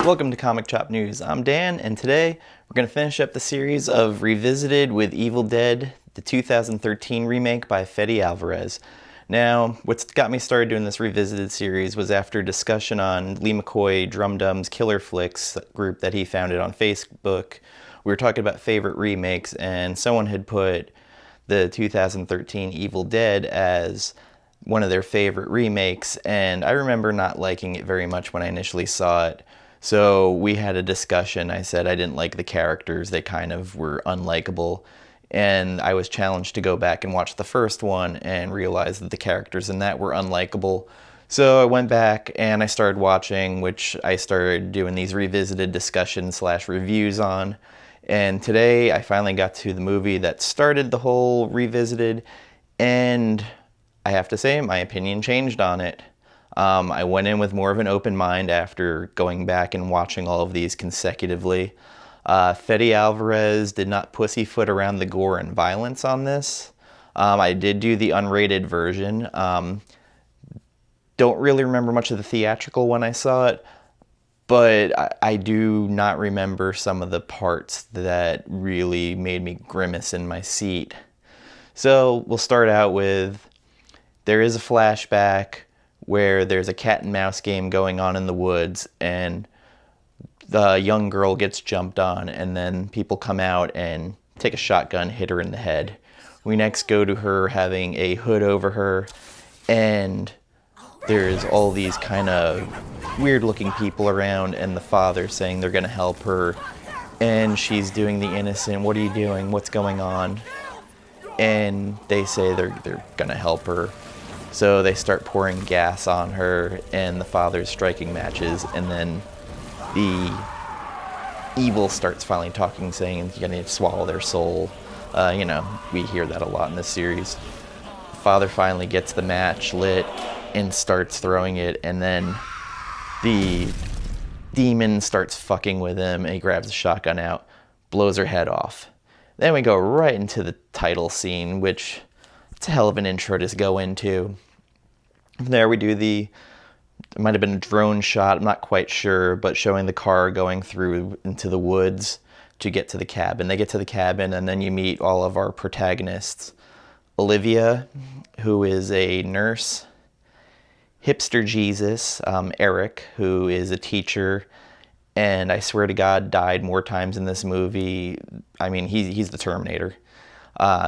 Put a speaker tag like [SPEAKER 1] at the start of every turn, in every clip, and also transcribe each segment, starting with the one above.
[SPEAKER 1] Welcome to Comic Chop News. I'm Dan, and today we're going to finish up the series of Revisited with Evil Dead, the 2013 remake by Fede Alvarez. Now, what's got me started doing this Revisited series was after discussion on Lee McCoy Drum Dum's Killer Flicks group that he founded on Facebook. We were talking about favorite remakes, and someone had put the 2013 Evil Dead as one of their favorite remakes, and I remember not liking it very much when I initially saw it. So we had a discussion. I said I didn't like the characters. They kind of were unlikable. And I was challenged to go back and watch the first one and realize that the characters in that were unlikable. So I went back and I started watching, which I started doing these revisited discussions / reviews on. And today I finally got to the movie that started the whole Revisited, and I have to say my opinion changed on it. I went in with more of an open mind after going back and watching all of these consecutively. Fede Alvarez did not pussyfoot around the gore and violence on this. I did do the unrated version. Don't really remember much of the theatrical when I saw it, but I do not remember some of the parts that really made me grimace in my seat. So we'll start out with, there is a flashback where there's a cat and mouse game going on in the woods, and the young girl gets jumped on, and then people come out and take a shotgun, hit her in the head. We next go to her having a hood over her, and there's all these kind of weird looking people around, and the father saying they're gonna help her, and she's doing the innocent, what are you doing, what's going on? And they say they're gonna help her. So they start pouring gas on her, and the father's striking matches, and then the evil starts finally talking, saying you're gonna swallow their soul. We hear that a lot in this series. The father finally gets the match lit and starts throwing it, and then the demon starts fucking with him, and he grabs the shotgun out, blows her head off. Then we go right into the title scene, which it's a hell of an intro to go into. From there we do it might have been a drone shot, I'm not quite sure, but showing the car going through into the woods to get to the cabin. They get to the cabin, and then you meet all of our protagonists. Olivia, who is a nurse. Hipster Jesus, Eric, who is a teacher, and I swear to God died more times in this movie. I mean, he's the Terminator.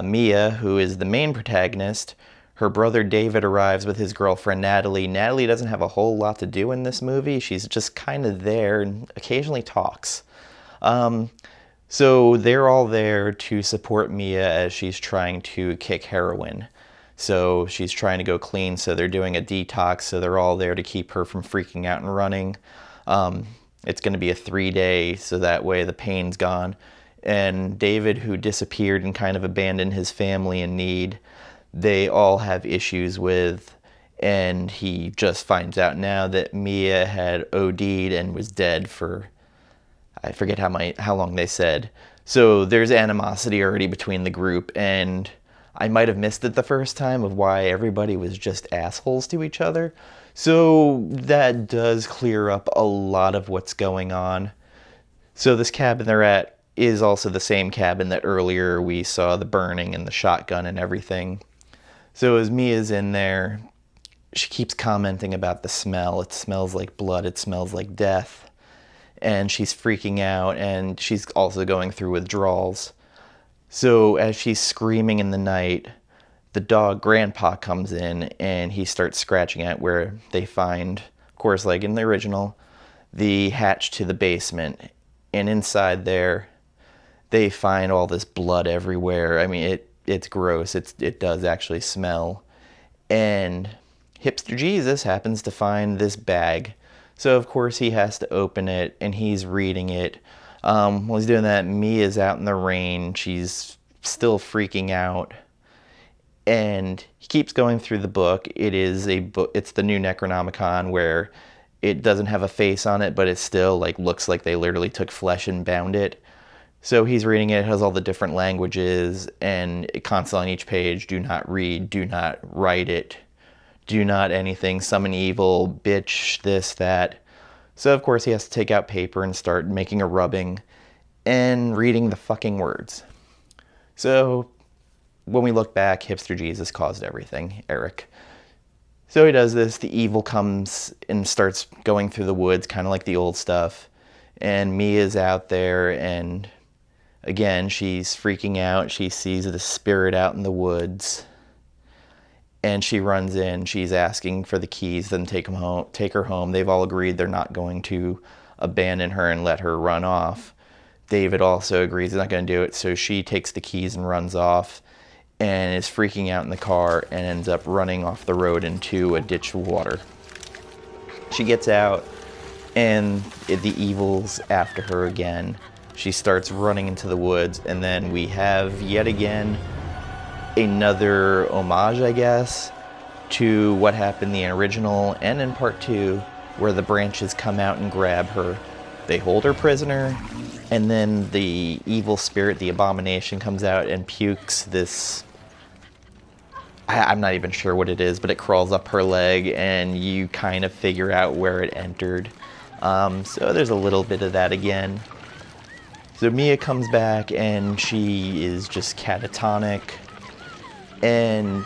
[SPEAKER 1] Mia, who is the main protagonist. Her brother David arrives with his girlfriend Natalie. Natalie doesn't have a whole lot to do in this movie. She's just kind of there and occasionally talks. So they're all there to support Mia as she's trying to kick heroin. So she's trying to go clean, so they're doing a detox, so they're all there to keep her from freaking out and running. It's going to be a 3-day, so that way the pain's gone. And David, who disappeared and kind of abandoned his family in need, they all have issues with, and he just finds out now that Mia had OD'd and was dead for, I forget how long they said. So there's animosity already between the group, and I might have missed it the first time of why everybody was just assholes to each other. So that does clear up a lot of what's going on. So this cabin they're at is also the same cabin that earlier we saw the burning and the shotgun and everything. So as Mia's in there, she keeps commenting about the smell. It smells like blood, it smells like death. And she's freaking out, and she's also going through withdrawals. So as she's screaming in the night, the dog Grandpa comes in, and he starts scratching at where they find, of course, like in the original, the hatch to the basement. And inside there, they find all this blood everywhere. I mean, it's gross. It does actually smell. And Hipster Jesus happens to find this bag. So, of course, he has to open it, and he's reading it. While he's doing that, Mia's out in the rain. She's still freaking out. And he keeps going through the book. It is a book. It's the new Necronomicon, where it doesn't have a face on it, but it still looks like they literally took flesh and bound it. So he's reading it, has all the different languages, and it constantly on each page, do not read, do not write it, do not anything, summon evil, bitch, this, that. So, of course, he has to take out paper and start making a rubbing and reading the fucking words. So, when we look back, Hipster Jesus caused everything, Eric. So he does this, the evil comes and starts going through the woods, kind of like the old stuff. And Mia's out there, and again, she's freaking out. She sees the spirit out in the woods. And she runs in. She's asking for the keys, then take her home. They've all agreed they're not going to abandon her and let her run off. David also agrees they're not going to do it, so she takes the keys and runs off and is freaking out in the car and ends up running off the road into a ditch of water. She gets out, and the evil's after her again. She starts running into the woods, and then we have yet again another homage, I guess, to what happened in the original and in part 2, where the branches come out and grab her. They hold her prisoner, and then the evil spirit, the abomination, comes out and pukes this... I'm not even sure what it is, but it crawls up her leg, and you kind of figure out where it entered. So there's a little bit of that again. So Mia comes back, and she is just catatonic, and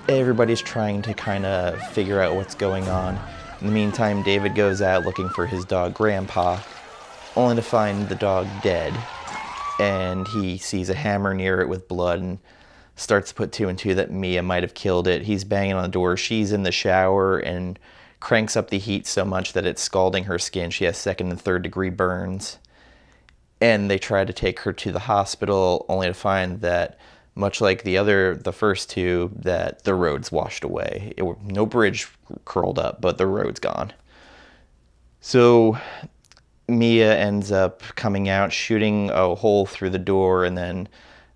[SPEAKER 1] everybody's trying to kind of figure out what's going on. In the meantime, David goes out looking for his dog Grandpa, only to find the dog dead. And he sees a hammer near it with blood and starts to put 2 and 2 that Mia might have killed it. He's banging on the door. She's in the shower and cranks up the heat so much that it's scalding her skin. She has 2nd and 3rd degree burns. And they try to take her to the hospital, only to find that, much like the first 2, that the road's washed away. No bridge curled up, but the road's gone. So Mia ends up coming out, shooting a hole through the door, and then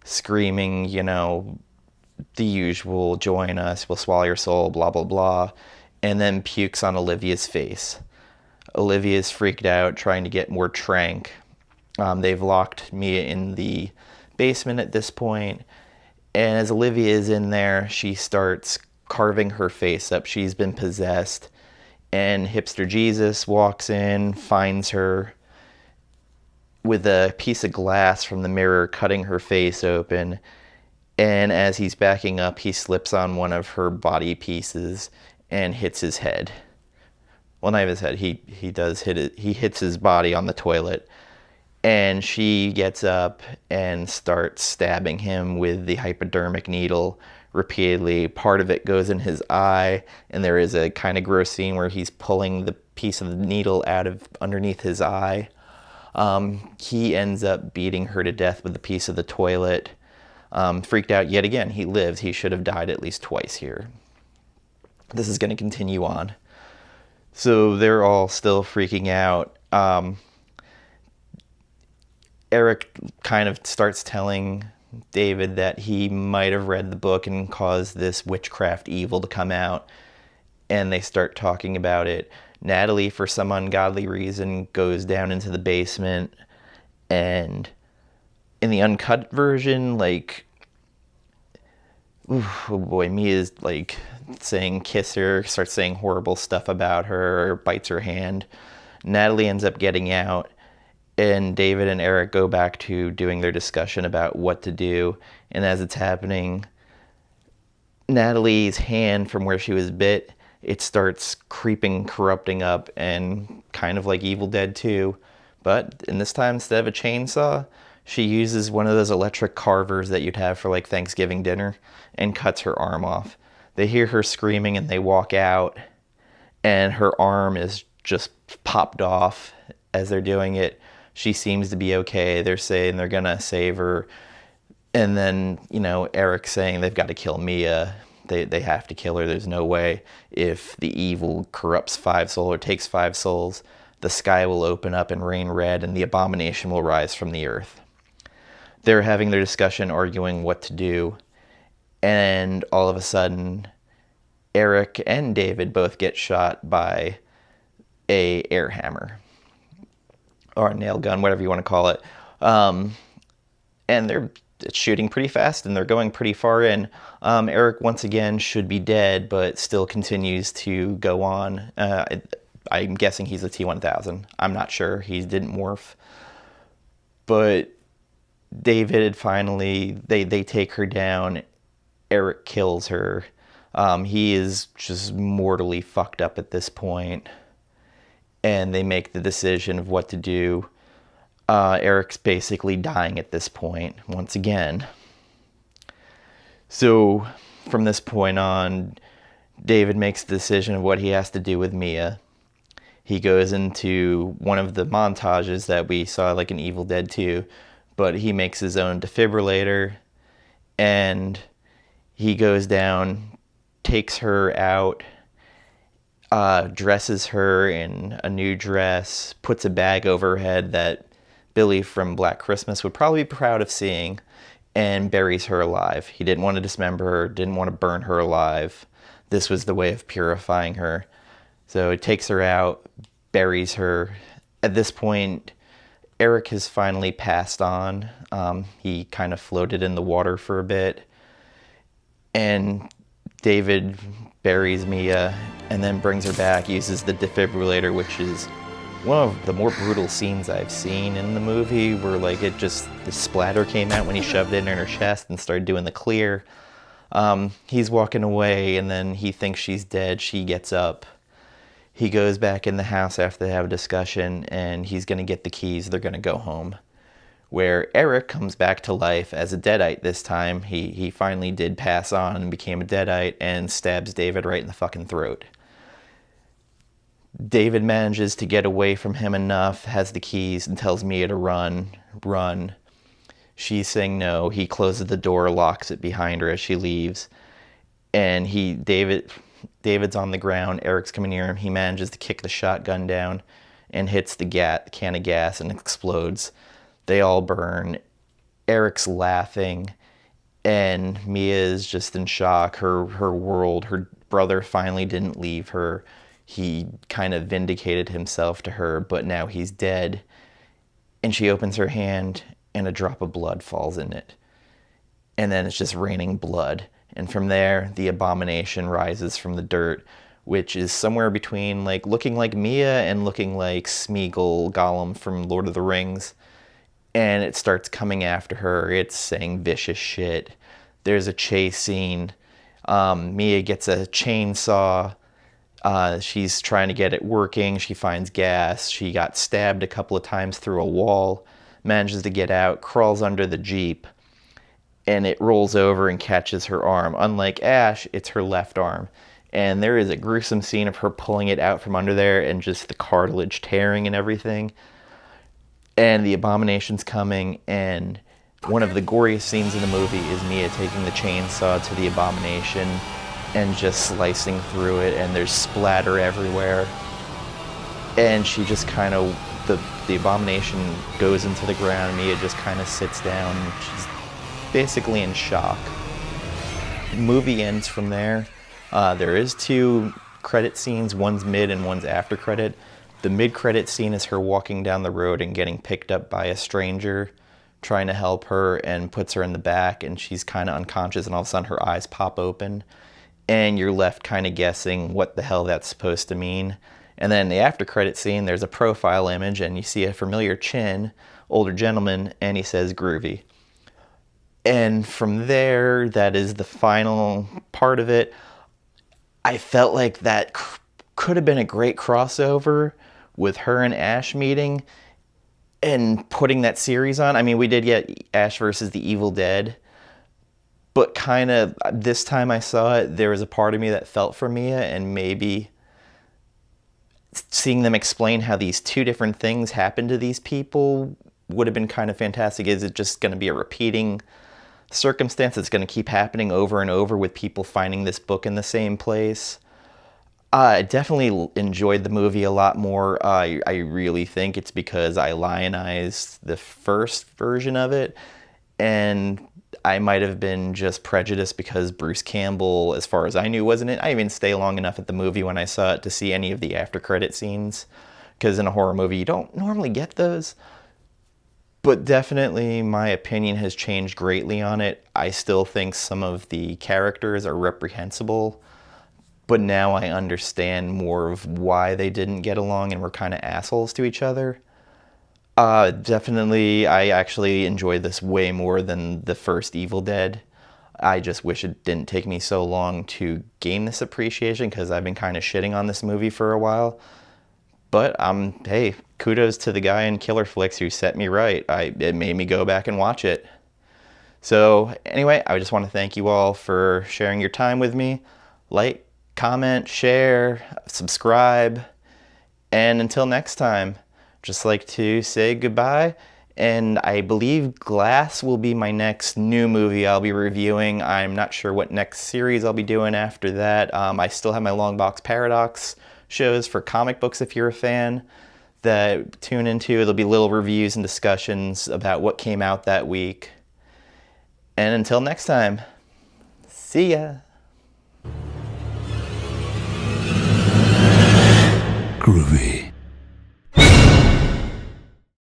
[SPEAKER 1] screaming, the usual, join us, we'll swallow your soul, blah, blah, blah, and then pukes on Olivia's face. Olivia's freaked out, trying to get more trank. They've locked Mia in the basement at this point. And as Olivia is in there, she starts carving her face up. She's been possessed. And Hipster Jesus walks in, finds her with a piece of glass from the mirror, cutting her face open. And as he's backing up, he slips on one of her body pieces and hits his head. Well, not even his head. He does hit it. He hits his body on the toilet. And she gets up and starts stabbing him with the hypodermic needle repeatedly. Part of it goes in his eye, and there is a kind of gross scene where he's pulling the piece of the needle out of underneath his eye. He ends up beating her to death with a piece of the toilet. Freaked out yet again. He lives. He should have died at least twice here. This is going to continue on. So they're all still freaking out. Eric kind of starts telling David that he might have read the book and caused this witchcraft evil to come out, and they start talking about it. Natalie, for some ungodly reason, goes down into the basement, and in the uncut version, oh boy, Mia's saying kiss her, starts saying horrible stuff about her, or bites her hand. Natalie ends up getting out, and David and Eric go back to doing their discussion about what to do. And as it's happening, Natalie's hand from where she was bit, it starts creeping, corrupting up, and kind of like Evil Dead 2. But in this time, instead of a chainsaw, she uses one of those electric carvers that you'd have for Thanksgiving dinner and cuts her arm off. They hear her screaming and they walk out, and her arm is just popped off as they're doing it. She seems to be okay. They're saying they're gonna save her. And then, Eric's saying they've got to kill Mia. They have to kill her. There's no way. If the evil corrupts 5 souls or takes 5 souls, the sky will open up and rain red, and the abomination will rise from the earth. They're having their discussion, arguing what to do. And all of a sudden, Eric and David both get shot by a air hammer. Or a nail gun, whatever you want to call it. And they're shooting pretty fast, and they're going pretty far in. Eric, once again, should be dead, but still continues to go on. I'm guessing he's a T-1000. I'm not sure. He didn't morph. But David finally, they take her down. Eric kills her. He is just mortally fucked up at this point. And they make the decision of what to do. Eric's basically dying at this point, once again. So, from this point on, David makes the decision of what he has to do with Mia. He goes into one of the montages that we saw, like in Evil Dead 2, but he makes his own defibrillator, and he goes down, takes her out, dresses her in a new dress, puts a bag over her head that Billy from Black Christmas would probably be proud of seeing, and buries her alive. He didn't want to dismember her, didn't want to burn her alive. This was the way of purifying her. So he takes her out, buries her. At this point, Eric has finally passed on. He kind of floated in the water for a bit. And David buries Mia and then brings her back, uses the defibrillator, which is one of the more brutal scenes I've seen in the movie, where like the splatter came out when he shoved it in her chest and started doing the clear. He's walking away and then he thinks she's dead. She gets up. He goes back in the house after they have a discussion and he's going to get the keys. They're going to go home. Where Eric comes back to life as a Deadite this time. He finally did pass on and became a Deadite and stabs David right in the fucking throat. David manages to get away from him enough, has the keys, and tells Mia to run. She's saying no. He closes the door, locks it behind her as she leaves. And David's on the ground. Eric's coming near him. He manages to kick the shotgun down and hits the can of gas and explodes. They all burn. Eric's laughing. And Mia is just in shock. Her world, her brother finally didn't leave her. He kind of vindicated himself to her, but now he's dead. And she opens her hand, and a drop of blood falls in it. And then it's just raining blood. And from there, the abomination rises from the dirt, which is somewhere between like looking like Mia and looking like Smeagol Gollum from Lord of the Rings. And it starts coming after her. It's saying vicious shit. There's a chase scene. Mia gets a chainsaw. She's trying to get it working. She finds gas. She got stabbed a couple of times through a wall, manages to get out, crawls under the Jeep, and it rolls over and catches her arm. Unlike Ash, it's her left arm. And there is a gruesome scene of her pulling it out from under there and just the cartilage tearing and everything. And the abomination's coming, and one of the goriest scenes in the movie is Mia taking the chainsaw to the abomination and just slicing through it, and there's splatter everywhere. And she just kind of, the abomination goes into the ground, Mia just kind of sits down, and she's basically in shock. The movie ends from there. There is 2 credit scenes, one's mid and one's after credit. The mid-credit scene is her walking down the road and getting picked up by a stranger trying to help her, and puts her in the back, and she's kind of unconscious, and all of a sudden her eyes pop open. And you're left kind of guessing what the hell that's supposed to mean. And then the after credit scene, there's a profile image and you see a familiar chin, older gentleman, and he says groovy. And from there, that is the final part of it. I felt like that could have been a great crossover with her and Ash meeting and putting that series on. I mean, we did get Ash versus the Evil Dead, but kind of this time I saw it, there was a part of me that felt for Mia, and maybe seeing them explain how these 2 different things happened to these people would have been kind of fantastic. Is it just going to be a repeating circumstance that's going to keep happening over and over with people finding this book in the same place? I definitely enjoyed the movie a lot more. I really think it's because I lionized the first version of it, and I might have been just prejudiced because Bruce Campbell, as far as I knew, wasn't it. I didn't even stay long enough at the movie when I saw it to see any of the after credit scenes, because in a horror movie you don't normally get those. But definitely my opinion has changed greatly on it. I still think some of the characters are reprehensible, but now I understand more of why they didn't get along and were kind of assholes to each other. Definitely, I actually enjoyed this way more than the first Evil Dead. I just wish it didn't take me so long to gain this appreciation, because I've been kind of shitting on this movie for a while. But hey, kudos to the guy in Killer Flicks who set me right. It made me go back and watch it. So anyway, I just want to thank you all for sharing your time with me. Like, comment, share, subscribe, and until next time, just like to say goodbye. And I believe Glass will be my next new movie I'll be reviewing. I'm not sure what next series I'll be doing after that. I still have my Long Box Paradox shows for comic books if you're a fan that tune into. There'll be little reviews and discussions about what came out that week. And until next time, see ya.
[SPEAKER 2] Groovy.